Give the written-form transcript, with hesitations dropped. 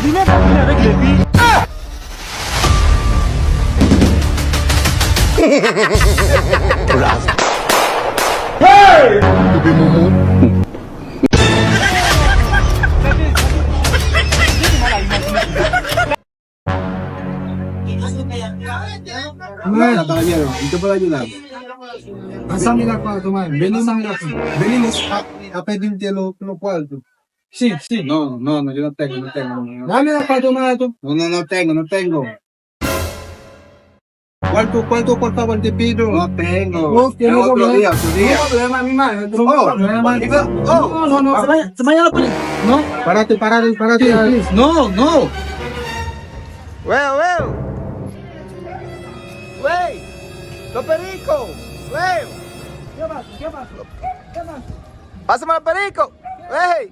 Dime también avec les filles. Caballero, ¿en qué puedo ayudar? Pasamela para tomar. Venimos, venimos a pedirte los cuartos. Sí, sí. No, yo no tengo, no tengo. Dámela para tomar tú. No tengo, no tengo. ¿Cuánto por favor te pido? No tengo. No, que no otro problema. día, otro día. No problema, mi madre. No Oh, problema. oh. No. Se vaya la policía. No. Párate. No. Wey, los pericos, wey, ¿Qué pasa? pásame los pericos, wey.